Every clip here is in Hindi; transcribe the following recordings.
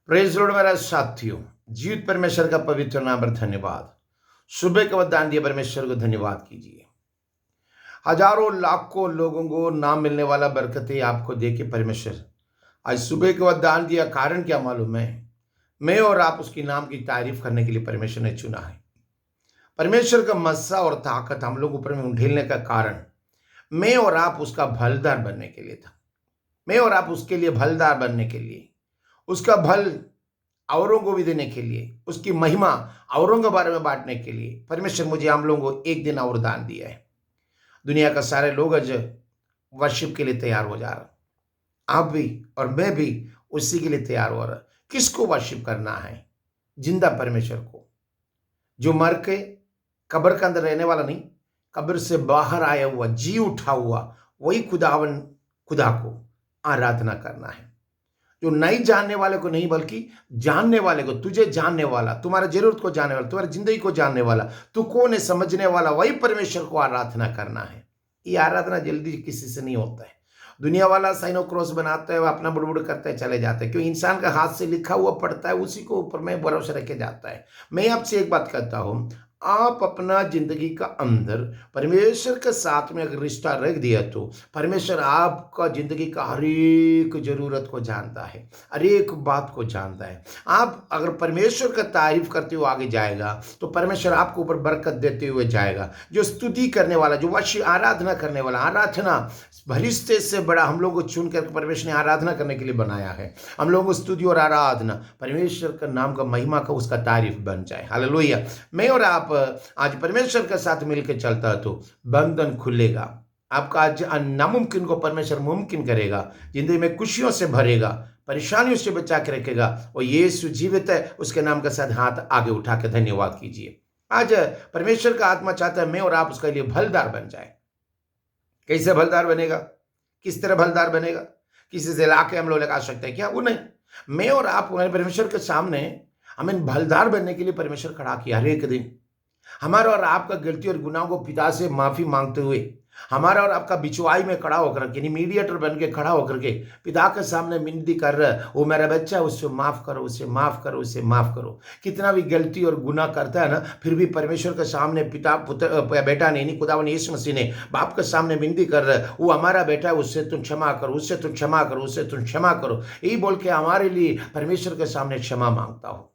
प्रेज लॉर्ड मेरा साथियों, जीवित परमेश्वर का पवित्र नाम पर धन्यवाद। सुबह का वरदान दिया परमेश्वर को धन्यवाद कीजिए। हजारों लाखों लोगों को नाम मिलने वाला बरकतें आपको देके परमेश्वर आज सुबह का वरदान दिया। कारण क्या मालूम है? मैं और आप उसकी नाम की तारीफ करने के लिए परमेश्वर ने चुना है। परमेश्वर का मस्सा और ताकत हम लोग ऊपर में उंडेलने का कारण मैं और आप उसका भलदार बनने के लिए था। मैं और आप उसके लिए भलदार बनने के लिए, उसका भल औरों को भी देने के लिए, उसकी महिमा औरों के बारे में बांटने के लिए परमेश्वर मुझे हम लोगों को एक दिन और दान दिया है। दुनिया का सारे लोग आज वर्शिप के लिए तैयार हो जा रहा, आप भी और मैं भी उसी के लिए तैयार हो रहा। किसको वर्शिप करना है? जिंदा परमेश्वर को, जो मर के कब्र के अंदर रहने वाला नहीं, कब्र से बाहर आया हुआ, जी उठा हुआ वही खुदा को आराधना करना है। जो नहीं जानने वाले को नहीं, बल्कि जानने वाले को, तुझे जानने वाला, तुम्हारा जरूरत को जानने वाला, तुम्हारी जिंदगी को जानने वाला, तू कौन है समझने वाला, वही परमेश्वर को आराधना करना है। ये आराधना जल्दी किसी से नहीं होता है। दुनिया वाला साइनो क्रॉस बनाता है, अपना बुड़बुड़ करते चले जाते हैं। क्यों? इंसान का हाथ से लिखा हुआ पड़ता है, उसी को ऊपर में भरोसा रखे जाता है। मैं आपसे एक बात कहता हूं, आप अपना जिंदगी का अंदर परमेश्वर के साथ में अगर रिश्ता रख दिया तो परमेश्वर आपका जिंदगी का हर एक जरूरत को जानता है, हर एक बात को जानता है। आप अगर परमेश्वर का तारीफ करते हुए आगे जाएगा तो परमेश्वर आपको ऊपर बरकत देते हुए जाएगा। जो स्तुति करने वाला, जो वर्षी आराधना करने वाला, आराधना भरिश्ते से बड़ा हम लोगों को चुन कर परमेश्वर ने आराधना करने के लिए बनाया है। हम लोगों को स्तुति और आराधना परमेश्वर का नाम का महिमा का उसका तारीफ बन जाए। हालेलुया। मैं और आप आज परमेश्वर के साथ मिलकर चलता है तो बंधन खुलेगा। आपका आज नामुमकिन को परमेश्वर मुमकिन करेगा, जिंदगी में खुशियों से भरेगा, परेशानियों से बचा के रखेगा। और यीशु जीवित है, उसके नाम के साथ हाथ आगे उठा के धन्यवाद कीजिए। आज परमेश्वर का आत्मा चाहता है मैं और आप उसके लिए भलदार बन जाए। कैसे भलदार बनेगा? किस तरह भलदार बनेगा? किसी से लाके हम लोग लगा सकते हैं क्या? वो नहीं। मैं और आप परमेश्वर के सामने हमें भलदार बनने के लिए परमेश्वर खड़ा किया। हर एक दिन हमारा और आपका गलती और गुनाहों को पिता से माफी मांगते हुए, हमारा और आपका बिचवाई में खड़ा होकर के, मीडिएटर बन के खड़ा होकर के पिता के सामने विनती कर रहा है, वो मेरा बच्चा, उससे माफ करो, उससे माफ करो, उससे माफ करो। कितना भी गलती और गुनाह करता है ना, फिर भी परमेश्वर के सामने पिता पुत्र बेटा नहीं, खुदावन यीशु मसीह ने बाप के सामने विनती कर रहा है, वो हमारा बेटा है, उससे तुम क्षमा करो, उससे तुम क्षमा करो, उससे तुम क्षमा करो। यही बोल के हमारे लिए परमेश्वर के सामने क्षमा मांगता हूँ।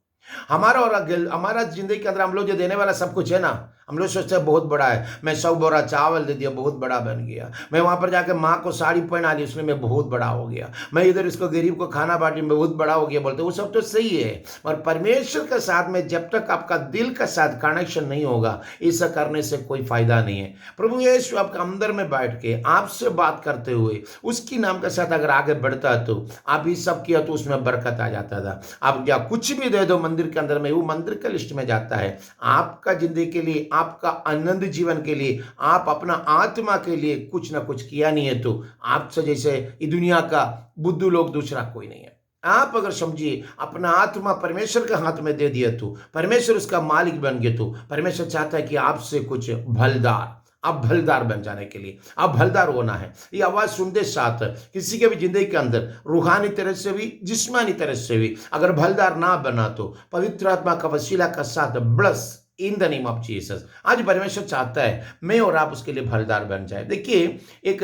हमारा जिंदगी के अंदर हम लोग जो देने वाला सब कुछ है ना, हम लोग सोचते हैं बहुत बड़ा है। मैं 100 बोरा चावल दे दिया, बहुत बड़ा बन गया। मैं वहां पर जाकर माँ को साड़ी पहना ली, उसमें मैं बहुत बड़ा हो गया। मैं इधर इसको गरीब को खाना बांटी, मैं बहुत बड़ा हो गया बोलते। वो सब तो सही है, और परमेश्वर के साथ में जब तक आपका दिल का साथ कनेक्शन नहीं होगा, ऐसा करने से कोई फायदा नहीं है। प्रभु यीशु आपका अंदर में बैठ के आपसे बात करते हुए उसकी नाम के साथ अगर आगे बढ़ता तो आप ये सब किया तो उसमें बरकत आ जाता था। आप क्या कुछ भी दे दो मंदिर के अंदर में, वो मंदिर के लिस्ट में जाता है। आपका जिंदगी के लिए, आपका आनंद जीवन के लिए, आप अपना आत्मा के लिए कुछ ना कुछ किया नहीं है तो आपसे जैसे ये दुनिया का बुद्धू लोग दूसरा कोई नहीं है। आप अगर समझिए अपना आत्मा परमेश्वर के हाथ में दे दिया तो परमेश्वर उसका मालिक बन गया, तो परमेश्वर चाहता है कि आपसे कुछ भलदार, आप भलदार बन जाने के लिए आप भलदार होना है। ये आवाज सुनते साथ किसी के भी जिंदगी के अंदर रूहानी तरह से भी, जिस्मानी तरह से भी अगर भलदार ना बना तो पवित्र आत्मा का वसीला का साथ bless in the name of Jesus. आज परमेश्वर चाहता है मैं और आप उसके लिए भलदार बन जाए। देखिए, एक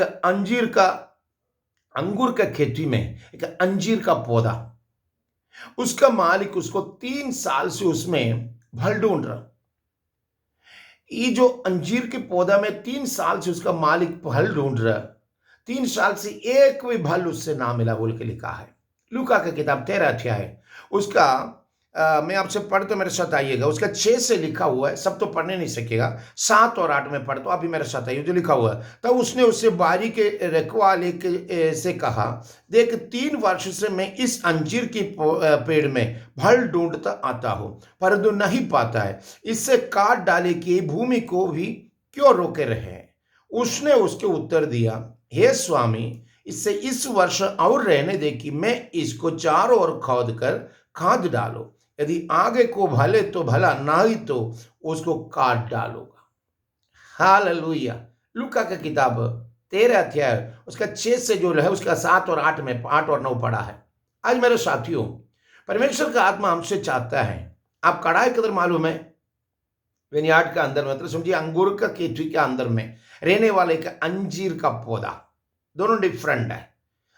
अंगूर का खेती में एक अंजीर का पौधा, उसका मालिक उसको 3 साल से उसमें फल ढूंढ रहा। ये जो अंजीर के पौधा में 3 साल से उसका मालिक फल ढूंढ रहा, 3 साल से एक भी फल उससे ना मिला बोल के लिखा है। लूका का किताब 13 अध्याय उसका मैं आपसे पढ़ तो मेरे साथ आइएगा। उसका 6 से लिखा हुआ है, सब तो पढ़ने नहीं सकेगा, 7 और 8 में पढ़ तो अभी मेरे साथ आइए जो लिखा हुआ है। तब उसने उससे बारी के रखवाले से कहा, देख 3 वर्ष से मैं इस अंजीर की पेड़ में फल ढूंढता आता हूं, परंतु नहीं पाता है। इससे काट डाले कि भूमि को भी क्यों रोके रहे। उसने उसके उत्तर दिया, हे स्वामी, इससे इस वर्ष और रहने दे कि मैं इसको चारों ओर खोद कर खाद डालो। यदि आगे को भले तो भला, नहीं तो उसको काट डालूंगा। हालेलुया। लूका की किताब 13 अध्याय उसका 6 से जो है उसका 7 और 8 में 8 और 9 पढ़ा है। आज मेरे साथियों, परमेश्वर का आत्मा हमसे चाहता है, आप कड़ाई कदर मालूम है, विनयार्ड का अंदर में, मतलब समझिए अंगूर का केतवी के अंदर में रहने वाले का अंजीर का पौधा, दोनों डिफरेंट है,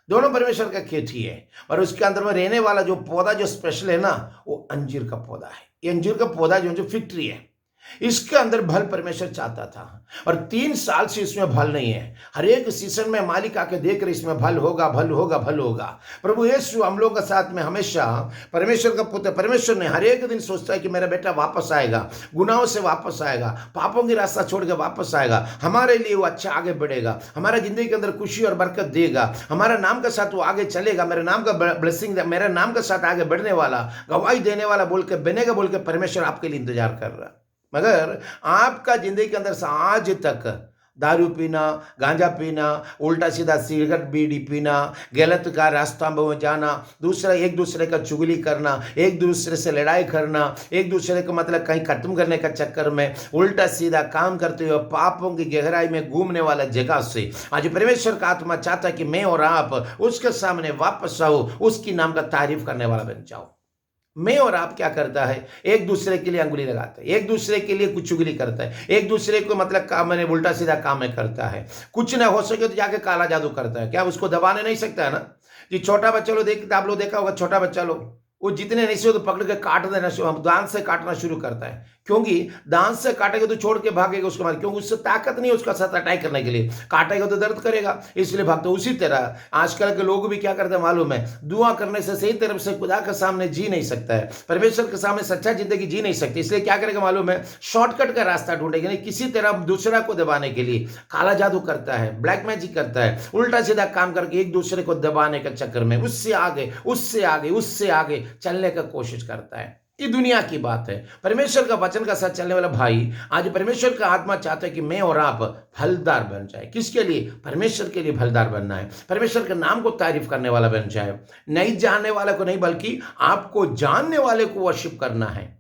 दोनों परमेश्वर का खेती है, और उसके अंदर में रहने वाला जो पौधा जो स्पेशल है ना, वो अंजीर का पौधा है। ये अंजीर का पौधा जो फिग ट्री है, इसके अंदर फल परमेश्वर चाहता था, और 3 साल से इसमें फल नहीं है। हर एक सीजन में मालिक आके देख रहे इसमें फल होगा, फल होगा, फल होगा। प्रभु यीशु हम लोग के साथ में हमेशा परमेश्वर का पुत्र, परमेश्वर ने हर एक दिन सोचता है कि मेरा बेटा वापस आएगा, गुनाहों से वापस आएगा, पापों की रास्ता छोड़ के वापस आएगा, हमारे लिए वो अच्छा आगे बढ़ेगा, हमारा जिंदगी के अंदर खुशी और बरकत देगा, हमारा नाम के साथ वो आगे चलेगा, मेरे नाम का ब्लेसिंग, मेरे नाम के साथ आगे बढ़ने वाला, गवाही देने वाला बोल के बनेगा, बोल के परमेश्वर आपके लिए इंतजार कर रहा है। मगर आपका जिंदगी के अंदर से आज तक दारू पीना, गांजा पीना, उल्टा सीधा सिगरेट बीड़ी पीना, गलत का रास्ता में जाना, एक दूसरे का चुगली करना, एक दूसरे से लड़ाई करना, एक दूसरे को मतलब कहीं खत्म करने का चक्कर में उल्टा सीधा काम करते हुए पापों की गहराई में घूमने वाला जगह से आज परमेश्वर का आत्मा चाहता है कि मैं और आप उसके सामने वापस आओ, उसकी नाम का तारीफ करने वाला बन जाओ। मैं और आप क्या करता है, एक दूसरे के लिए अंगुली लगाता है, एक दूसरे के लिए कुछ चुगली करता है, एक दूसरे को मतलब काम मैंने उल्टा सीधा काम में करता है, कुछ ना हो सके तो जाके काला जादू करता है। क्या उसको दबाने नहीं सकता है ना? जी छोटा बच्चा लो आप लोग देखा होगा, छोटा बच्चा लो वो जितने नहीं से तो पकड़ के काट देना, दांत से काटना शुरू करता है, क्योंकि दांत से काटेगा तो छोड़ के भागेगा उसके बाद, क्योंकि उससे ताकत नहीं है उसका साथ अटैक करने के लिए, काटेगा तो दर्द करेगा इसलिए भागता। उसी तरह आजकल के लोग भी क्या करते हैं मालूम है, दुआ करने से सही तरफ से खुदा के सामने जी नहीं सकता है, परमेश्वर के सामने सच्चा जिंदगी जी नहीं सकती, इसलिए क्या करेगा मालूम है, शॉर्टकट का रास्ता ढूंढेगा, नहीं किसी तरह दूसरा को दबाने के लिए काला जादू करता है, ब्लैक मैजिक करता है, उल्टा सीधा काम करके एक दूसरे को दबाने के चक्कर में उससे आगे उससे आगे उससे आगे चलने का कोशिश करता है। ये दुनिया की बात है। परमेश्वर का वचन का साथ चलने वाला भाई, आज परमेश्वर का आत्मा चाहता है कि मैं और आप फलदार बन जाए। किसके लिए? परमेश्वर के लिए फलदार बनना है, परमेश्वर के नाम को तारीफ करने वाला बन जाए, नहीं जानने वाले को नहीं बल्कि आपको जानने वाले को वर्शिप करना है।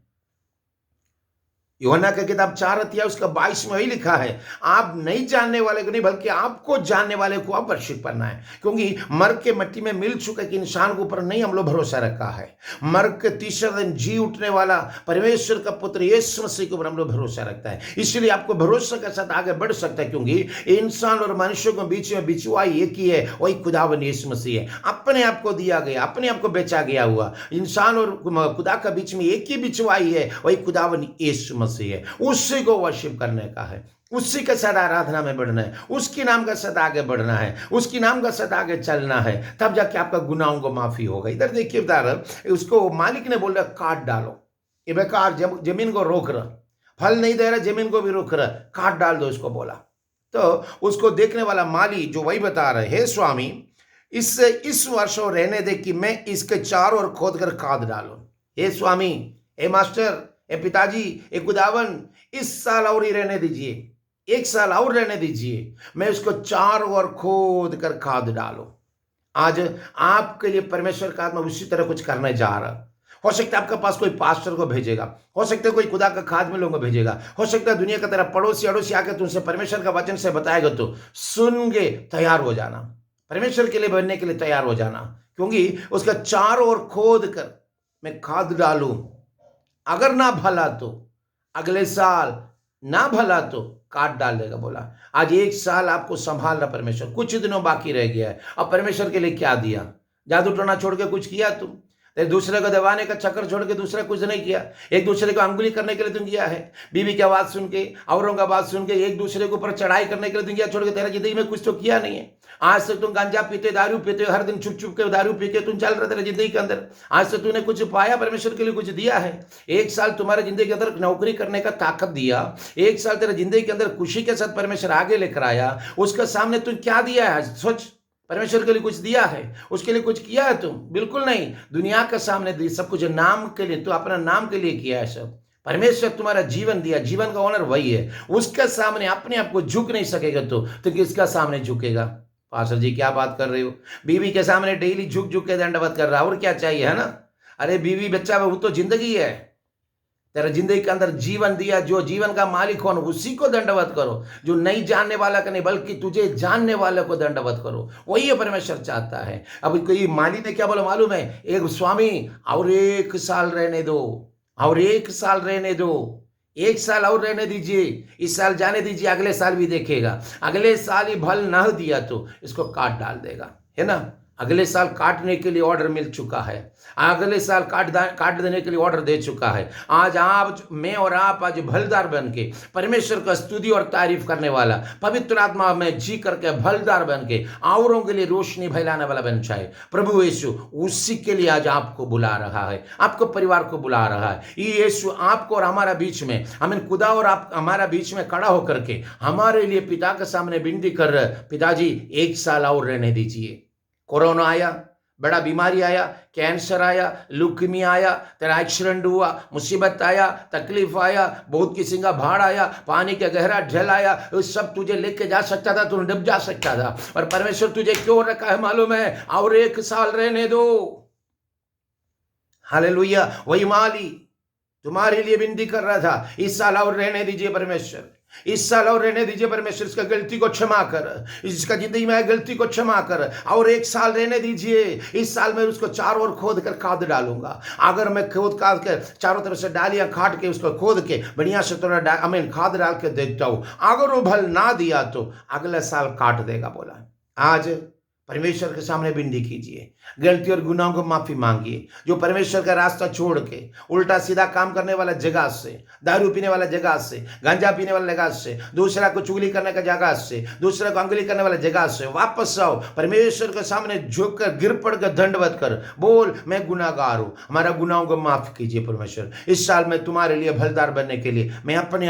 यूहन्ना की किताब 4 अध्याय उसका 22 में वही लिखा है, आप नहीं जानने वाले को नहीं बल्कि आपको जानने वाले को आप वर्शिप करना है, क्योंकि मर के मिट्टी में मिल चुके कि इंसान के ऊपर नहीं हम लोग भरोसा रखा है, मर के तीसरे दिन जी उठने वाला परमेश्वर का पुत्र यीशु मसीह के ऊपर हम लोग भरोसा रखता है। इसलिए आपको भरोसा के साथ आगे बढ़ सकता है, क्योंकि इंसान और मनुष्यों के बीच में बिछुआई एक ही है, वही खुदावन यीशु मसीह है। अपने आप को दिया गया, अपने आप को बेचा गया हुआ इंसान और खुदा के बीच में एक ही बिछुआई है, वही खुदावन यीशु मसीह है। उसी को वर्शिप करने का है, उसी के साथ आराधना में बढ़ना है, उसकी नाम का साथ आगे बढ़ना है, उसकी नाम का साथ आगे चलना है, तब जाके आपका गुनाहों को माफी होगा। इधर देखिए उदाहरण, उसको मालिक ने बोल रहा काट डालो, ये बेकार जमीन को रोक रहा, फल नहीं दे रहा, जमीन को भी रोक रहा, काट डाल दो इसको बोला। तो उसको देखने वाला माली जो वही बता रहे, हे स्वामी इससे इस वर्ष रहने दे कि मैं इसके चारों ओर खोद कर खाद डालूं। हे स्वामी, हे मास्टर, ए पिताजी, ए खुदावन, इस साल और ही रहने दीजिए, 1 साल और रहने दीजिए, मैं उसको चारों ओर खोद कर खाद डालूं। आज आपके लिए परमेश्वर का आत्मा उसी तरह कुछ करने जा रहा। हो सकता है आपके पास कोई पास्टर को भेजेगा, हो सकता है कोई खुदा का खाद में लोगों को भेजेगा, हो सकता है दुनिया की तरह पड़ोसी अड़ोसी आके तुमसे परमेश्वर का वचन से बताएगा, तो सुन के तैयार हो जाना, परमेश्वर के लिए बनने के लिए तैयार हो जाना, क्योंकि उसका चारों ओर खोद कर मैं खाद डालूं। अगर ना भला तो अगले साल, ना भला तो काट डाल देगा बोला। आज 1 साल आपको संभाल रहा परमेश्वर, कुछ दिनों बाकी रह गया है। अब परमेश्वर के लिए क्या दिया? जादू टोना छोड़ के कुछ किया तुम? दूसरे को दबाने का चक्कर छोड़ के दूसरा कुछ नहीं किया। एक दूसरे को अंगुली करने के लिए तुम किया है, बीवी की आवाज सुन के, औरों का बात सुन के एक दूसरे के ऊपर चढ़ाई करने के लिए तुम किया, छोड़ के तेरा जिंदगी में कुछ तो किया नहीं है। आज तक तुम गांजा पीते, दारू पीते, हर दिन छुप छुप के दारू पी के तुम चल रहे तेरे जिंदगी के अंदर। आज तक तूने कुछ पाया? परमेश्वर के लिए कुछ दिया है? 1 साल तुम्हारे जिंदगी के अंदर नौकरी करने का ताकत दिया, 1 साल तेरे जिंदगी के अंदर खुशी के साथ परमेश्वर आगे लेकर आया, उसके सामने तुम क्या दिया है? सोच, परमेश्वर के लिए कुछ दिया है? उसके लिए कुछ किया है तुम? बिल्कुल नहीं। दुनिया के सामने सब कुछ नाम के लिए, तो अपना नाम के लिए किया है सब। परमेश्वर तुम्हारा जीवन दिया, जीवन का ओनर वही है, उसके सामने अपने आप को झुक नहीं सकेगा तो किसका सामने झुकेगा? पास्टर जी क्या बात कर रहे हो? बीवी के सामने डेली झुक झुक के दंडवत कर रहा, और क्या चाहिए, है ना? अरे बीवी बच्चा वो तो जिंदगी है, तेरा जिंदगी के अंदर जीवन दिया, जो जीवन का मालिक हो उसी को दंडवत करो, जो नहीं जानने वाला का नहीं बल्कि तुझे जानने वाले को दंडवत करो। वही ये परमेश्वर चाहता है। अब कोई माली ने क्या बोला मालूम है, एक स्वामी और 1 साल रहने दो, और 1 साल रहने दो, 1 साल और रहने दीजिए, इस साल जाने दीजिए, अगले साल भी देखेगा, अगले साल ही फल न दिया तो इसको काट डाल देगा, है ना। अगले साल काटने के लिए ऑर्डर मिल चुका है, अगले साल काट देने के लिए ऑर्डर दे चुका है। आज आप, मैं और आप आज भलदार बन के परमेश्वर का स्तुति और तारीफ करने वाला, पवित्र आत्मा में जी करके भलदार बन के औरों के लिए रोशनी फैलाने वाला बन जाए। प्रभु यीशु उसी के लिए आज आपको बुला रहा है, आपको परिवार को बुला रहा है। ये यीशु आपको और हमारा बीच में, हमें खुदा और आप हमारा बीच में खड़ा होकर के हमारे लिए पिता के सामने विनती कर रहे, पिताजी 1 साल और रहने दीजिए। कोरोना आया, बड़ा बीमारी आया, कैंसर आया, लुकीमिया आया, तेरा एक्सीडेंट हुआ, मुसीबत आया, तकलीफ आया, बहुत किसी का भाड़ आया, पानी का गहरा ढल आया, उस सब तुझे लेके जा सकता था, तू डूब जा सकता था, और परमेश्वर तुझे क्यों रखा है मालूम है, और 1 साल रहने दो। हालेलुया। वही माली तुम्हारे लिए विनती कर रहा था, 1 साल और रहने दीजिए परमेश्वर, 1 साल और रहने दीजिए परमेश्वर, इसका गलती को क्षमा कर, इसका जिंदगी में गलती को क्षमा कर, और 1 साल रहने दीजिए। 1 साल में उसको चारों ओर खोद कर खाद डालूंगा। अगर मैं खोद काट कर चारों तरफ से डालियां काट के उसको खोद के बढ़िया से थोड़ा खाद डाल के देखता हूं, अगर वो फल ना दिया तो अगले साल काट देगा बोला। आज परमेश्वर के सामने विनती कीजिए, गलती और गुनाहों को माफी मांगिए। जो परमेश्वर का रास्ता छोड़ के उल्टा सीधा काम करने वाला जगह से, दारू पीने वाला जगह से, गांजा पीने वाला जगह से, दूसरा को चुगली करने का जगह से, दूसरा को अंगुली करने वाला जगह से वापस आओ, परमेश्वर के सामने झुक कर गिर पड़ कर दंडवत कर, बोल मैं गुनाहगार हूं, हमारा गुनाहों को माफ कीजिए परमेश्वर। इस साल में तुम्हारे लिए फलदार बनने के लिए मैं अपने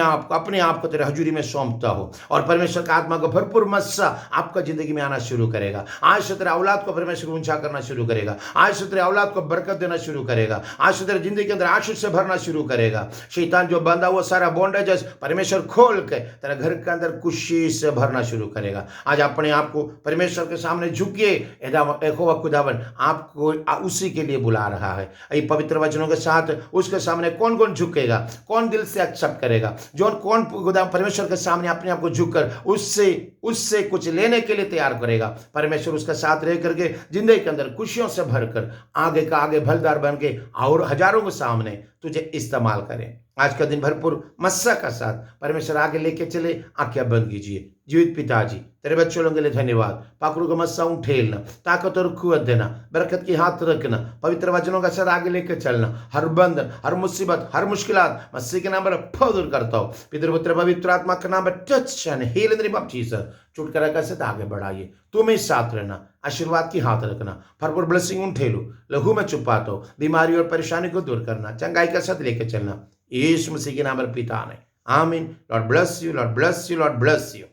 आप को तेरे हजूरी में सौंपता हूं, और परमेश्वर का आत्मा को भरपूर मस्सा आपका जिंदगी में आना शुरू करेगा। आज से तेरे औलाद को परमेश्वर ऊंचा करना शुरू करेगा, आज से तेरे औलाद को बरकत देना शुरू करेगा, आज से तेरे जिंदगी के अंदर आशीष से भरना शुरू करेगा। शैतान जो बंधा हुआ सारा बॉन्डेज परमेश्वर खोल के तेरे घर के अंदर खुशी से भरना शुरू करेगा। आज अपने आप को परमेश्वर के सामने झुकिए, यहोवा खुदावन आपको उसी के लिए बुला रहा है। ये पवित्र वचनों के साथ उसके सामने कौन कौन झुकेगा, कौन दिल से एक्सेप्ट करेगा, जो कौन परमेश्वर के सामने अपने आप को झुककर उससे कुछ लेने के लिए तैयार करेगा। परमेश्वर उसका साथ रह करके जिंदगी के अंदर खुशियों से भरकर आगे का आगे भलदार बन के और हजारों के सामने तुझे इस्तेमाल करें। आज का दिन भरपूर मस्सा का साथ परमेश्वर आगे लेके चले। आंखें बंद कीजिए। जीवित पिताजी तेरे बच्चों लोगों के लिए धन्यवाद। पाखरू का मस्सा उठेलना, ताकत और कुव्वत देना, बरकत की हाथ रखना, पवित्र वचनों का सर आगे लेकर चलना, हर बंधन, हर मुसीबत, हर मुश्किलात मसीह के नाम पर दूर करता हूँ। पितृ पुत्र पवित्र आत्मा के नाम पर touch and heal in the name of Jesus. छुटकारा का सद आगे बढ़ाइए, तुम्हें साथ रहना, आशीर्वाद की हाथ रखना, भरपूर ब्लेसिंग उठेलो, लहू में छुपाता हूँ, बीमारी और परेशानी को दूर करना, चंगाई का साथ लेकर चलना, यीशु मसीह के नाम पर पिता ने आमीन। Lord bless you, Lord bless you, Lord bless you.